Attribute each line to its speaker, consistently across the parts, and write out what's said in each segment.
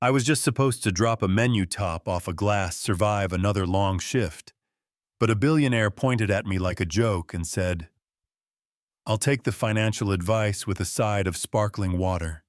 Speaker 1: I was just supposed to drop a menu top off a glass, survive another long shift. But a billionaire pointed at me like a joke and said, "I'll take the financial advice with a side of sparkling water."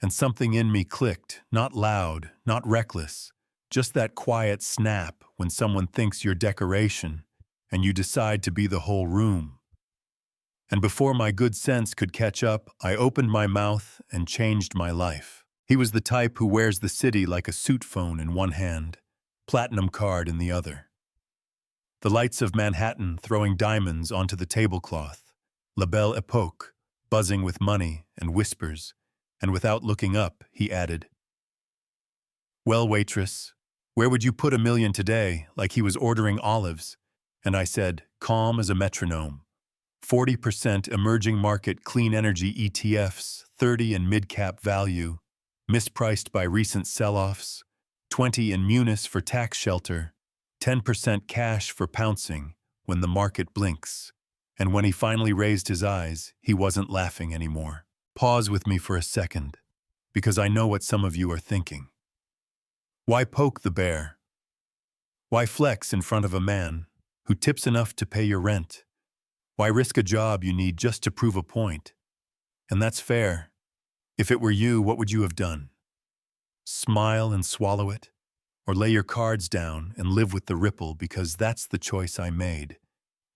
Speaker 1: And something in me clicked, not loud, not reckless, just that quiet snap when someone thinks you're decoration and you decide to be the whole room. And before my good sense could catch up, I opened my mouth and changed my life. He was the type who wears the city like a suit phone in one hand, platinum card in the other. The lights of Manhattan throwing diamonds onto the tablecloth, La Belle Époque, buzzing with money and whispers, and without looking up, he added, "Well, waitress, where would you put $1 million today?" like he was ordering olives. And I said, calm as a metronome, 40% emerging market clean energy ETFs, 30 in mid-cap value, mispriced by recent sell-offs, 20 in munis for tax shelter, 10% cash for pouncing when the market blinks. And when he finally raised his eyes, he wasn't laughing anymore. Pause with me for a second, because I know what some of you are thinking. Why poke the bear? Why flex in front of a man who tips enough to pay your rent? Why risk a job you need just to prove a point? And that's fair. If it were you, what would you have done? Smile and swallow it? Or lay your cards down and live with the ripple, because that's the choice I made.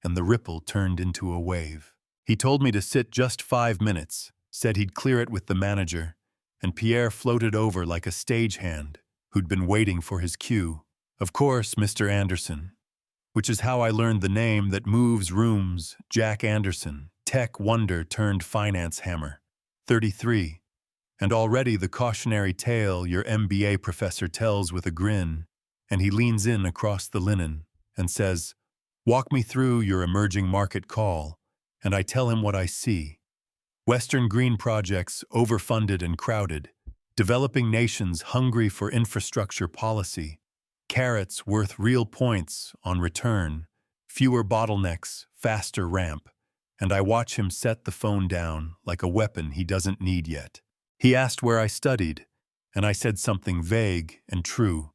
Speaker 1: And the ripple turned into a wave. He told me to sit just 5 minutes, said he'd clear it with the manager, and Pierre floated over like a stagehand who'd been waiting for his cue. Of course, Mr. Anderson, which is how I learned the name that moves rooms, Jack Anderson, tech wonder turned finance hammer, 33. And already the cautionary tale your MBA professor tells with a grin, and he leans in across the linen and says, "Walk me through your emerging market call," and I tell him what I see. Western green projects overfunded and crowded, developing nations hungry for infrastructure policy, carrots worth real points on return, fewer bottlenecks, faster ramp, and I watch him set the phone down like a weapon he doesn't need yet. He asked where I studied, and I said something vague and true.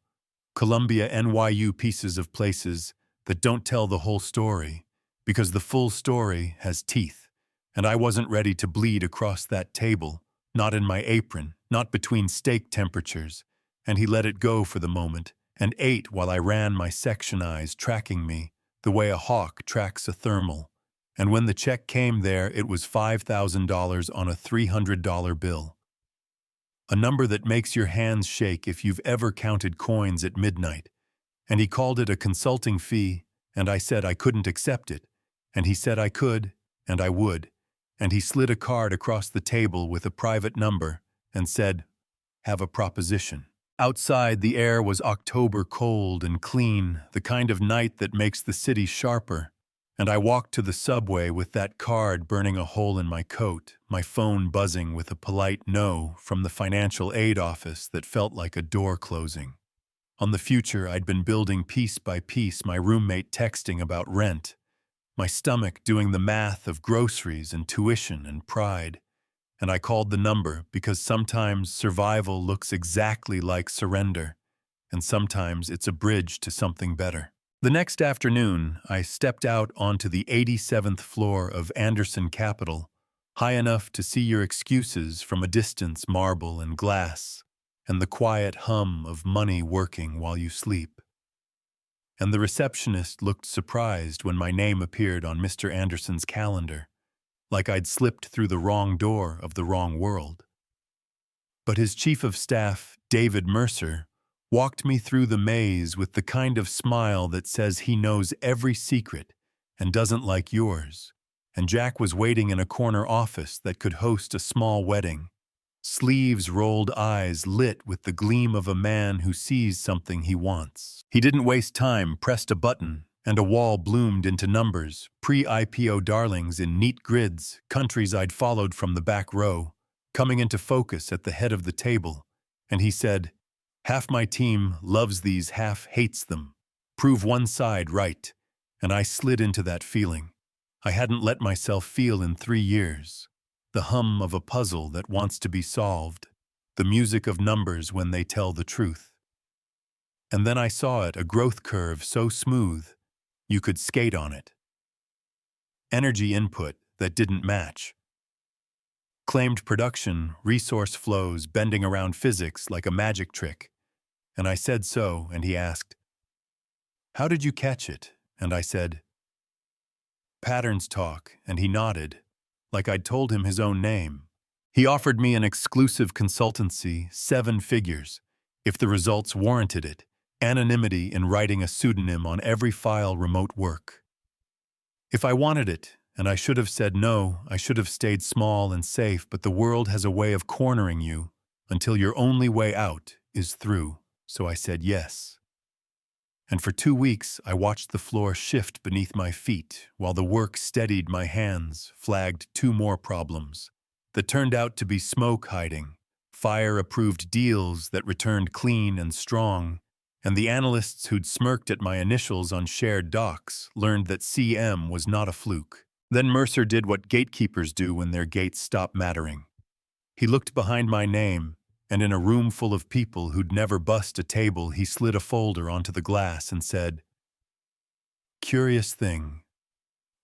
Speaker 1: Columbia, NYU, pieces of places that don't tell the whole story, because the full story has teeth, and I wasn't ready to bleed across that table, not in my apron, not between steak temperatures, and he let it go for the moment, and ate while I ran my section eyes tracking me, the way a hawk tracks a thermal. And when the check came there, it was $5,000 on a $300 bill. A number that makes your hands shake if you've ever counted coins at midnight. And he called it a consulting fee, and I said I couldn't accept it, and he said I could, and I would, and he slid a card across the table with a private number and said, "Have a proposition." Outside, the air was October cold and clean, the kind of night that makes the city sharper, and I walked to the subway with that card burning a hole in my coat, my phone buzzing with a polite no from the financial aid office that felt like a door closing. On the future I'd been building piece by piece, my roommate texting about rent, my stomach doing the math of groceries and tuition and pride. And I called the number because sometimes survival looks exactly like surrender, and sometimes it's a bridge to something better. The next afternoon, I stepped out onto the 87th floor of Anderson Capital, high enough to see your excuses from a distance, marble and glass, and the quiet hum of money working while you sleep. And the receptionist looked surprised when my name appeared on Mr. Anderson's calendar, like I'd slipped through the wrong door of the wrong world. But his chief of staff, David Mercer, walked me through the maze with the kind of smile that says he knows every secret and doesn't like yours. And Jack was waiting in a corner office that could host a small wedding, sleeves rolled, eyes lit with the gleam of a man who sees something he wants. He didn't waste time, pressed a button, and a wall bloomed into numbers, pre-IPO darlings in neat grids, countries I'd followed from the back row, coming into focus at the head of the table. And he said, "Half my team loves these, half hates them. Prove one side right." And I slid into that feeling I hadn't let myself feel in 3 years. The hum of a puzzle that wants to be solved. the music of numbers when they tell the truth. And then I saw it, a growth curve so smooth, you could skate on it. Energy input that didn't match. Claimed production, resource flows bending around physics like a magic trick. And I said so, and he asked, "How did you catch it?" And I said, "Patterns talk," and he nodded, like I'd told him his own name. He offered me an exclusive consultancy, 7 figures, if the results warranted it, anonymity in writing a pseudonym on every file, remote work. If I wanted it, and I should have said no, I should have stayed small and safe, but the world has a way of cornering you until your only way out is through, so I said yes. And for 2 weeks I watched the floor shift beneath my feet while the work steadied my hands, flagged 2 more problems that turned out to be smoke hiding, fire-approved deals that returned clean and strong, and the analysts who'd smirked at my initials on shared docs learned that CM was not a fluke. Then Mercer did what gatekeepers do when their gates stop mattering. He looked behind my name, and in a room full of people who'd never bust a table, he slid a folder onto the glass and said, "Curious thing.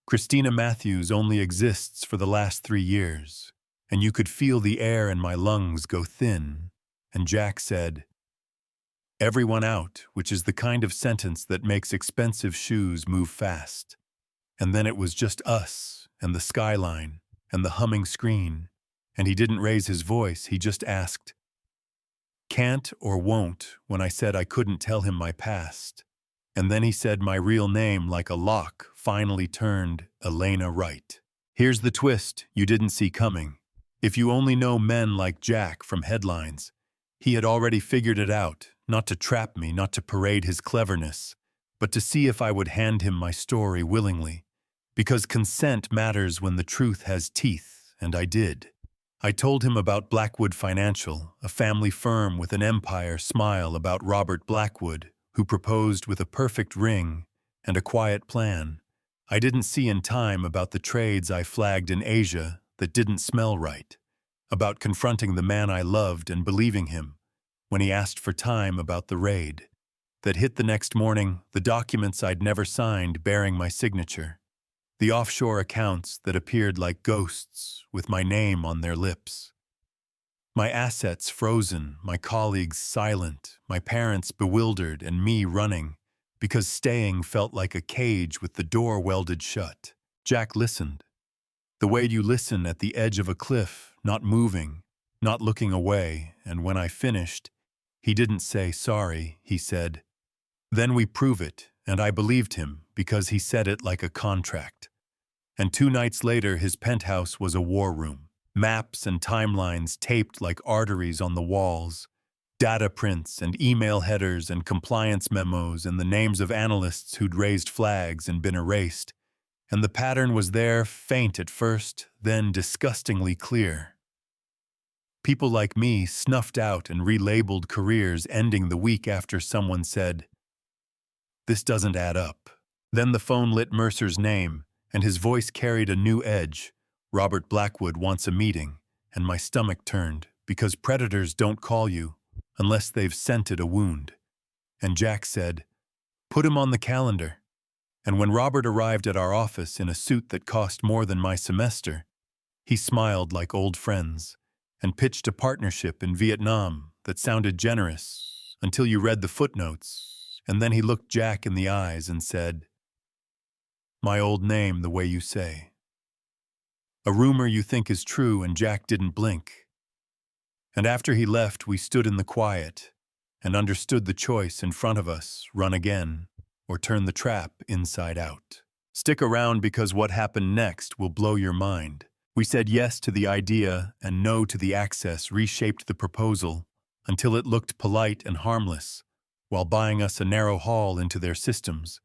Speaker 1: Christina Matthews only exists for the last 3 years, and you could feel the air in my lungs go thin." And Jack said, "Everyone out," which is the kind of sentence that makes expensive shoes move fast. And then it was just us, and the skyline, and the humming screen, and he didn't raise his voice, he just asked, "Can't or won't," when I said I couldn't tell him my past. And then he said my real name like a lock finally turned Elena Wright. Here's the twist you didn't see coming. If you only know men like Jack from headlines, he had already figured it out, not to trap me, not to parade his cleverness, but to see if I would hand him my story willingly. Because consent matters when the truth has teeth, and I did. I told him about Blackwood Financial, a family firm with an empire smile, about Robert Blackwood, who proposed with a perfect ring and a quiet plan. I didn't see in time about the trades I flagged in Asia that didn't smell right, about confronting the man I loved and believing him when he asked for time, about the raid that hit the next morning, the documents I'd never signed bearing my signature, the offshore accounts that appeared like ghosts with my name on their lips. My assets frozen, my colleagues silent, my parents bewildered, and me running, because staying felt like a cage with the door welded shut. Jack listened. The way you listen at the edge of a cliff, not moving, not looking away, and when I finished, he didn't say sorry, he said, "Then we prove it," and I believed him because he said it like a contract. And 2 nights later, his penthouse was a war room. Maps and timelines taped like arteries on the walls, data prints and email headers and compliance memos and the names of analysts who'd raised flags and been erased. And the pattern was there, faint at first, then disgustingly clear. People like me snuffed out and relabeled careers, ending the week after someone said, "This doesn't add up." Then the phone lit Mercer's name, and his voice carried a new edge. "Robert Blackwood wants a meeting," and my stomach turned, because predators don't call you unless they've scented a wound. And Jack said, "Put him on the calendar." And when Robert arrived at our office in a suit that cost more than my semester, he smiled like old friends and pitched a partnership in Vietnam that sounded generous until you read the footnotes, and then he looked Jack in the eyes and said, "My old name the way you say. A rumor you think is true," and Jack didn't blink. And after he left, we stood in the quiet and understood the choice in front of us: run again or turn the trap inside out. Stick around, because what happened next will blow your mind. We said yes to the idea and no to the access, reshaped the proposal until it looked polite and harmless, while buying us a narrow haul into their systems.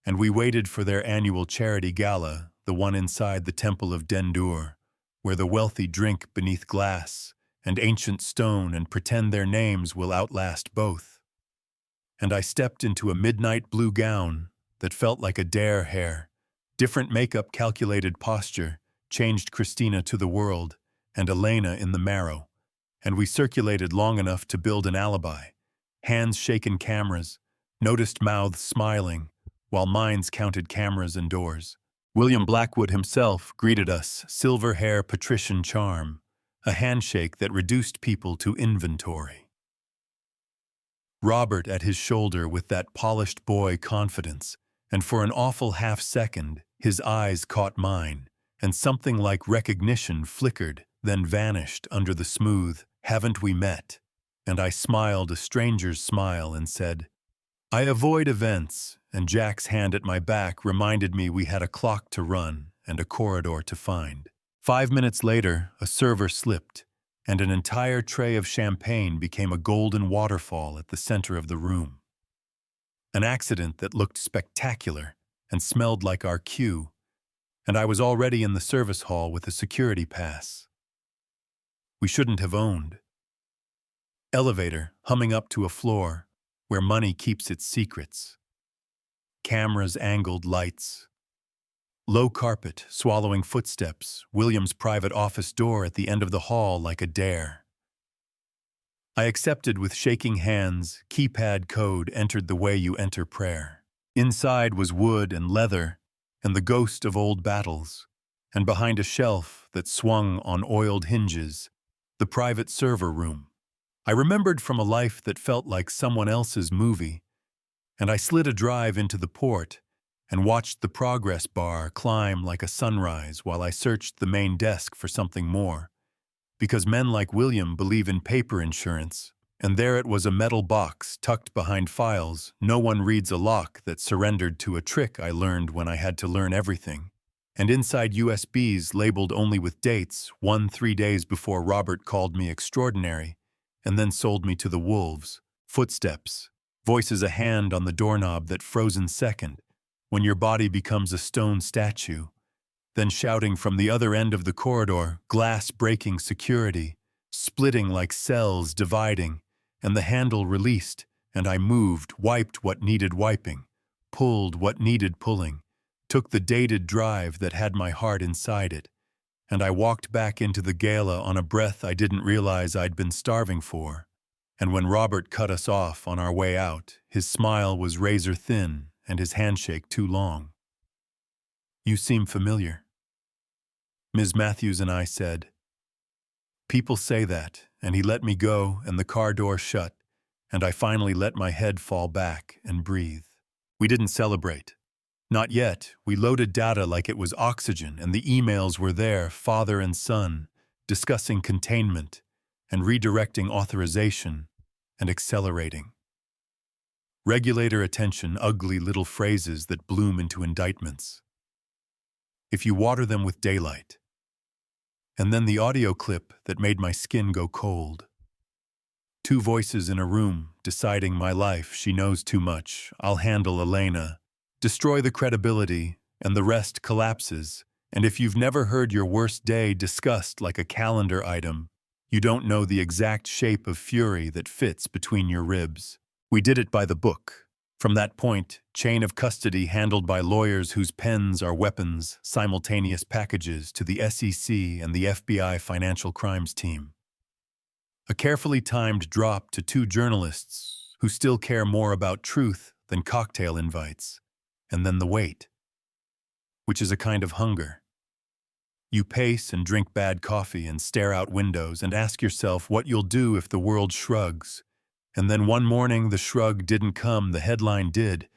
Speaker 1: And we waited for their annual charity gala, the one inside the Temple of Dendur, where the wealthy drink beneath glass and ancient stone and pretend their names will outlast both. And I stepped into a midnight blue gown that felt like a dare hair. Different makeup, calculated posture, changed Christina to the world, and Elena in the marrow. and we circulated long enough to build an alibi. Hands shaken cameras, noticed mouths smiling, while minds counted cameras and doors. William Blackwood himself greeted us, silver hair patrician charm, a handshake that reduced people to inventory. Robert at his shoulder with that polished boy confidence, and for an awful half-second, his eyes caught mine, and something like recognition flickered, then vanished under the smooth, "Haven't we met?" And I smiled a stranger's smile and said, "I avoid events," and Jack's hand at my back reminded me we had a clock to run and a corridor to find. 5 minutes later, a server slipped, and an entire tray of champagne became a golden waterfall at the center of the room. An accident that looked spectacular and smelled like our cue, and I was already in the service hall with a security pass. We shouldn't have owned. Elevator humming up to a floor where money keeps its secrets. Cameras, angled lights. Low carpet, swallowing footsteps, William's private office door at the end of the hall like a dare. I accepted with shaking hands, keypad code entered the way you enter prayer. Inside was wood and leather and the ghost of old battles, and behind a shelf that swung on oiled hinges, the private server room. I remembered from a life that felt like someone else's movie, and I slid a drive into the port and watched the progress bar climb like a sunrise while I searched the main desk for something more. Because men like William believe in paper insurance, and there it was, a metal box tucked behind files. No one reads a lock that surrendered to a trick I learned when I had to learn everything. And inside USBs labeled only with dates, 3 days before Robert called me extraordinary, and then sold me to the wolves. Footsteps, voices, a hand on the doorknob that frozen second, when your body becomes a stone statue. Then shouting from the other end of the corridor, glass breaking security, splitting like cells dividing, and the handle released, and I moved, wiped what needed wiping, pulled what needed pulling, took the dated drive that had my heart inside it, and I walked back into the gala on a breath I didn't realize I'd been starving for. And when Robert cut us off on our way out, his smile was razor thin and his handshake too long. "You seem familiar." Ms. Matthews and I said. People say that, and he let me go and the car door shut, and I finally let my head fall back and breathe. We didn't celebrate. Not yet. We loaded data like it was oxygen, and the emails were there, father and son, discussing containment and redirecting authorization and accelerating. Regulator attention, ugly little phrases that bloom into indictments. If you water them with daylight. And then the audio clip that made my skin go cold. 2 voices in a room, deciding my life. She knows too much. I'll handle Elena. Destroy the credibility, and the rest collapses. And if you've never heard your worst day discussed like a calendar item, you don't know the exact shape of fury that fits between your ribs. We did it by the book. From that point, chain of custody handled by lawyers whose pens are weapons, simultaneous packages to the SEC and the FBI financial crimes team. A carefully timed drop to 2 journalists who still care more about truth than cocktail invites. And then the wait, which is a kind of hunger. You pace and drink bad coffee and stare out windows and ask yourself what you'll do if the world shrugs. And then one morning the shrug didn't come, the headline did,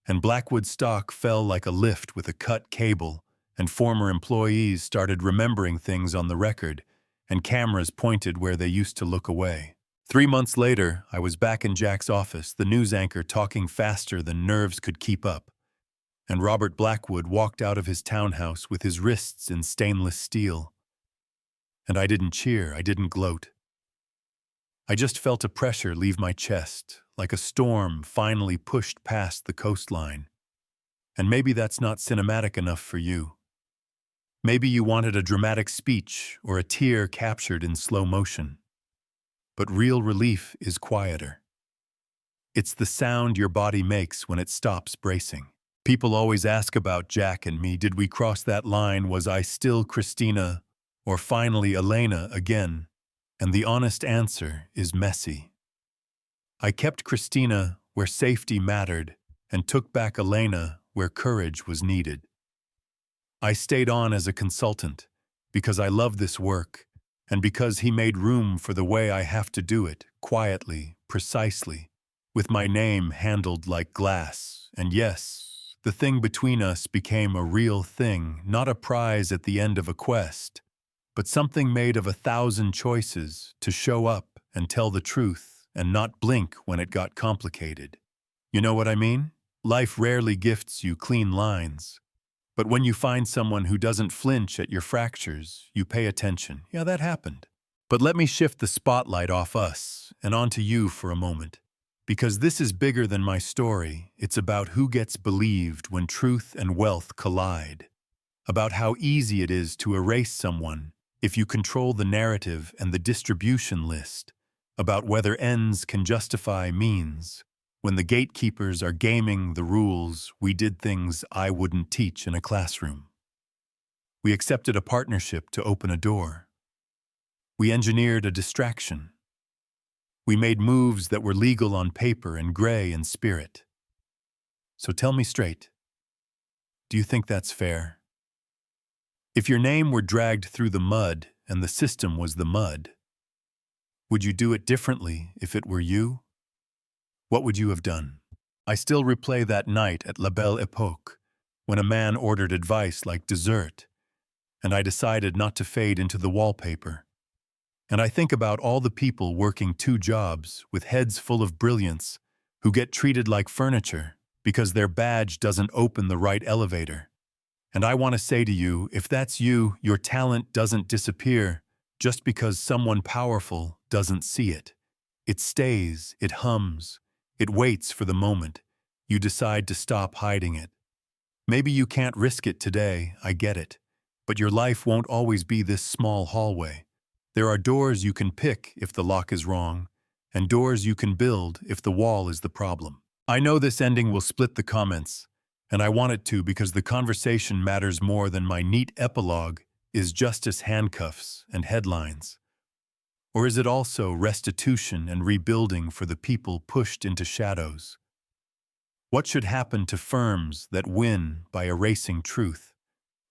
Speaker 1: and Blackwood stock fell like a lift with a cut cable, and former employees started remembering things on the record, and cameras pointed where they used to look away. 3 months later, I was back in Jack's office, the news anchor talking faster than nerves could keep up. And Robert Blackwood walked out of his townhouse with his wrists in stainless steel. And I didn't cheer, I didn't gloat. I just felt a pressure leave my chest, like a storm finally pushed past the coastline. And maybe that's not cinematic enough for you. Maybe you wanted a dramatic speech or a tear captured in slow motion. But real relief is quieter. It's the sound your body makes when it stops bracing. People always ask about Jack and me. Did we cross that line? Was I still Christina, or finally Elena again? And the honest answer is messy. I kept Christina where safety mattered and took back Elena where courage was needed. I stayed on as a consultant because I love this work and because he made room for the way I have to do it, quietly, precisely, with my name handled like glass. And yes, the thing between us became a real thing, not a prize at the end of a quest, but something made of 1,000 choices to show up and tell the truth and not blink when it got complicated. You know what I mean? Life rarely gifts you clean lines. But when you find someone who doesn't flinch at your fractures, you pay attention. Yeah, that happened. But let me shift the spotlight off us and onto you for a moment. Because this is bigger than my story. It's about who gets believed when truth and wealth collide. About how easy it is to erase someone if you control the narrative and the distribution list. About whether ends can justify means. When the gatekeepers are gaming the rules, we did things I wouldn't teach in a classroom. We accepted a partnership to open a door. We engineered a distraction. We made moves that were legal on paper and gray in spirit. So tell me straight, do you think that's fair? If your name were dragged through the mud and the system was the mud, would you do it differently if it were you? What would you have done? I still replay that night at La Belle Époque, when a man ordered advice like dessert, and I decided not to fade into the wallpaper. And I think about all the people working 2 jobs with heads full of brilliance who get treated like furniture because their badge doesn't open the right elevator. And I want to say to you, if that's you, your talent doesn't disappear just because someone powerful doesn't see it. It stays, it hums. It waits for the moment you decide to stop hiding it. Maybe you can't risk it today, I get it. But your life won't always be this small hallway. There are doors you can pick if the lock is wrong, and doors you can build if the wall is the problem. I know this ending will split the comments, and I want it to because the conversation matters more than my neat epilogue is justice handcuffs and headlines. Or is it also restitution and rebuilding for the people pushed into shadows? What should happen to firms that win by erasing truth?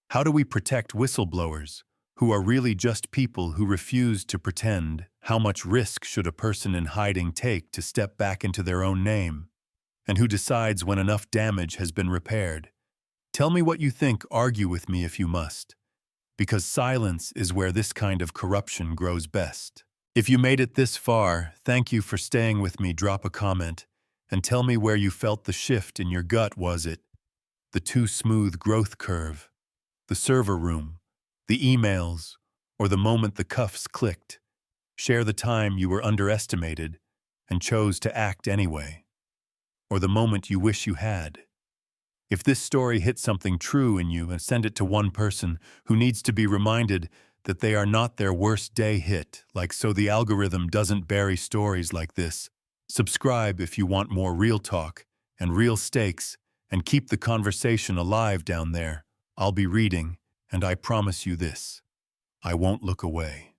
Speaker 1: How do we protect whistleblowers, who are really just people who refuse to pretend? How much risk should a person in hiding take to step back into their own name? And who decides when enough damage has been repaired? Tell me what you think, argue with me if you must. Because silence is where this kind of corruption grows best. If you made it this far, thank you for staying with me. Drop a comment and tell me where you felt the shift in your gut. Was it the too smooth growth curve, the server room, the emails, or the moment the cuffs clicked? Share the time you were underestimated and chose to act anyway, or the moment you wish you had. If this story hit something true in you, and send it to one person who needs to be reminded that they are not their worst day hit, so the algorithm doesn't bury stories like this. Subscribe if you want more real talk and real stakes, and keep the conversation alive down there. I'll be reading, and I promise you this, I won't look away.